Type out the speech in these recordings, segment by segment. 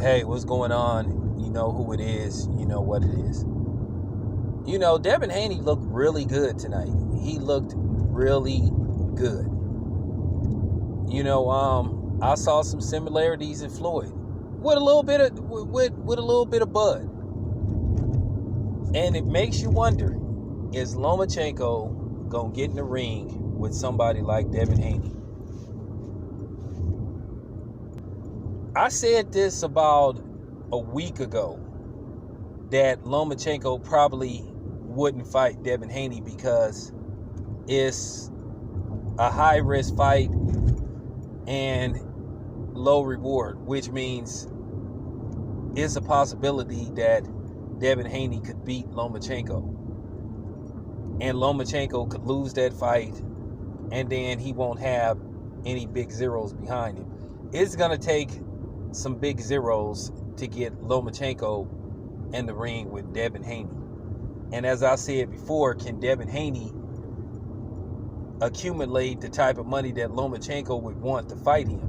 Hey, what's going on? You know who it is. You know what it is. You know, Devin Haney looked really good tonight. He looked really good. I saw some similarities in Floyd with a little bit of with a little bit of Bud, and it makes you wonder: is Lomachenko gonna get in the ring with somebody like Devin Haney? I said this about a week ago that Lomachenko probably wouldn't fight Devin Haney because it's a high risk fight and low reward, which means it's a possibility that Devin Haney could beat Lomachenko, and Lomachenko could lose that fight, and then he won't have any big zeros behind him. It's gonna take some big zeros to get Lomachenko in the ring with Devin Haney. And as I said before, can Devin Haney accumulate the type of money that Lomachenko would want to fight him?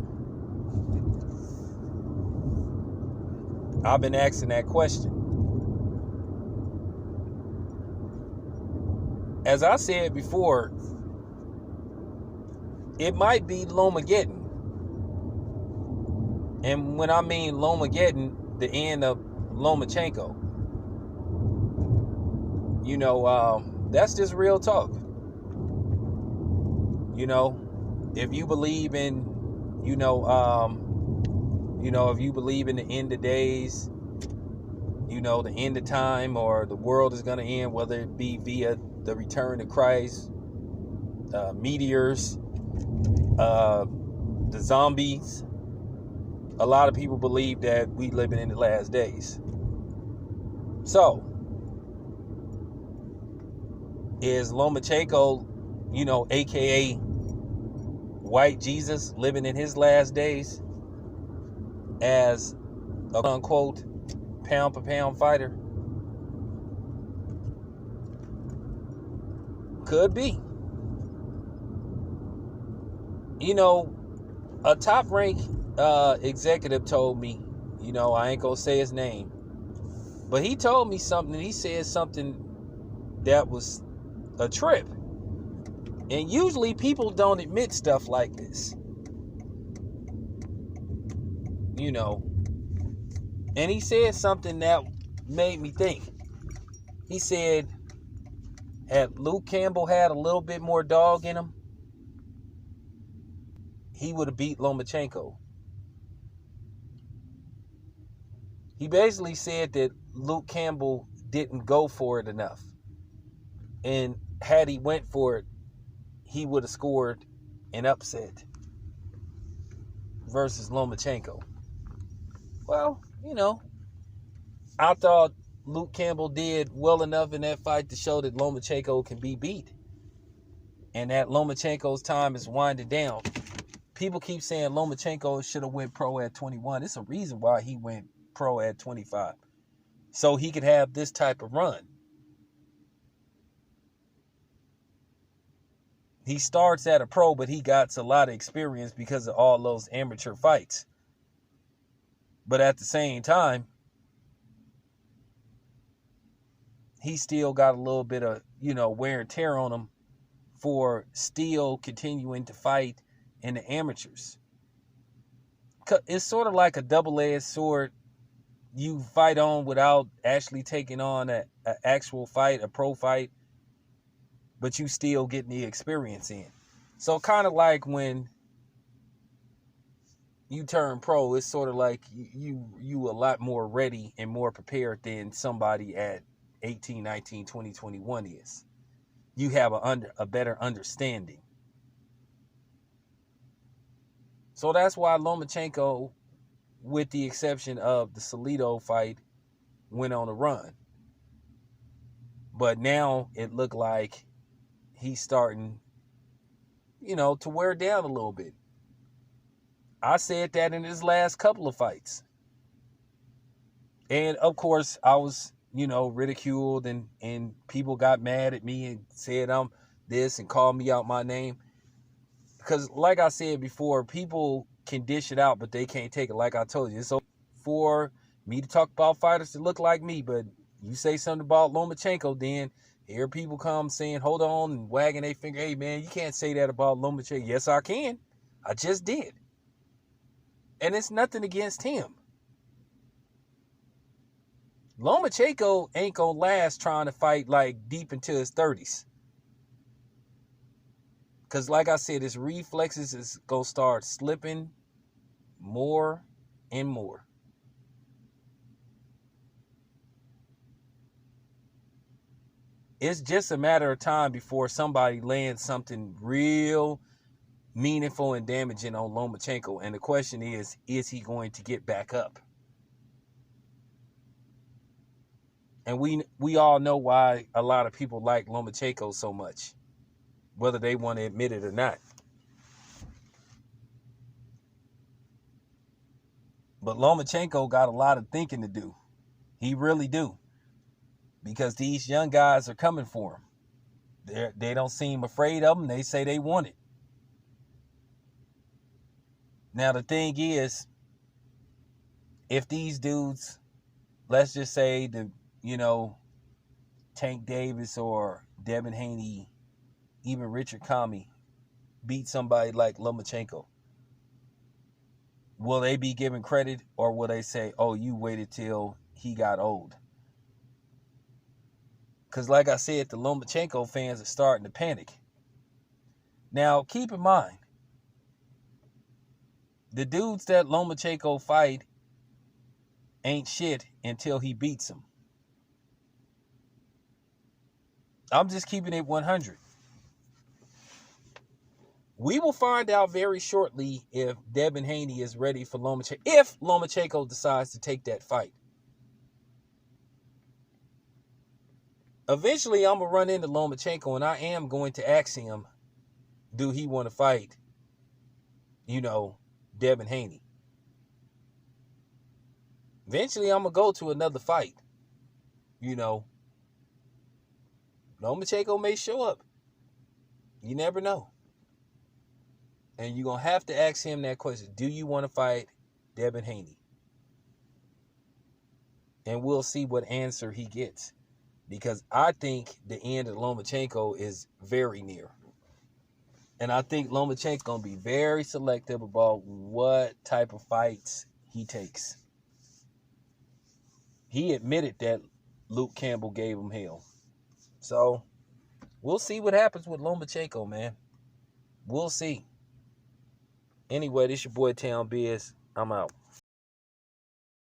I've been asking that question. As I said before, it might be Lomogaddon. And when I mean Lomogaddon, the end of Lomachenko. That's just real talk. If you believe in, if you believe in the end of days, the end of time, or the world is going to end, whether it be via the return of Christ, meteors, the zombies. A lot of people believe that we living in the last days. So, is Lomachenko, aka White Jesus, living in his last days as a unquote pound for pound fighter? Could be. A top rank executive told me, I ain't gonna say his name, but he told me something. He said something that was a trip. And usually people don't admit stuff like this. And he said something that made me think. He said, had Luke Campbell had a little bit more dog in him, he would have beat Lomachenko. He basically said that Luke Campbell didn't go for it enough. And had he went for it, he would have scored an upset versus Lomachenko. Well, I thought Luke Campbell did well enough in that fight to show that Lomachenko can be beat. And that Lomachenko's time is winding down. People keep saying Lomachenko should have went pro at 21. It's a reason why he went pro at 25. So he could have this type of run. He starts at a pro, but he got a lot of experience because of all those amateur fights. But at the same time, he still got a little bit of, wear and tear on him for still continuing to fight in the amateurs. It's sort of like a double-edged sword. You fight on without actually taking on an actual fight, a pro fight, but you still getting the experience in. So kind of like when you turn pro, it's sort of like you a lot more ready and more prepared than somebody at 18, 19, 20, 21 is. You have a better understanding. So that's why Lomachenko, with the exception of the Salido fight, went on a run. But now it looked like he's starting, to wear down a little bit. I said that in his last couple of fights. And of course, I was, ridiculed and people got mad at me and said I'm this and called me out my name. Because like I said before, people can dish it out, but they can't take it. Like I told you, it's for me to talk about fighters that look like me, but you say something about Lomachenko, then here people come saying, hold on, and wagging their finger. Hey, man, you can't say that about Lomachenko. Yes, I can. I just did. And it's nothing against him. Lomachenko ain't going to last trying to fight like deep into his 30s. Because like I said, his reflexes is going to start slipping more and more. It's just a matter of time before somebody lands something real meaningful and damaging on Lomachenko. And the question is he going to get back up? And we all know why a lot of people like Lomachenko so much, whether they want to admit it or not. But Lomachenko got a lot of thinking to do. He really do. Because these young guys are coming for him. They don't seem afraid of him. They say they want it. Now, the thing is, if these dudes, let's just say Tank Davis or Devin Haney, even Richard Comey, beat somebody like Lomachenko, will they be given credit, or will they say, oh, you waited till he got old? Because like I said, the Lomachenko fans are starting to panic. Now, keep in mind, the dudes that Lomachenko fight ain't shit until he beats them. I'm just keeping it 100. We will find out very shortly if Devin Haney is ready for Lomachenko, if Lomachenko decides to take that fight. Eventually, I'm going to run into Lomachenko, and I am going to ask him, do he want to fight, Devin Haney? Eventually, I'm going to go to another fight. Lomachenko may show up. You never know. And you're going to have to ask him that question. Do you want to fight Devin Haney? And we'll see what answer he gets. Because I think the end of Lomachenko is very near. And I think Lomachenko's going to be very selective about what type of fights he takes. He admitted that Luke Campbell gave him hell. So, we'll see what happens with Lomachenko, man. We'll see. Anyway, this your boy Town Biz. I'm out.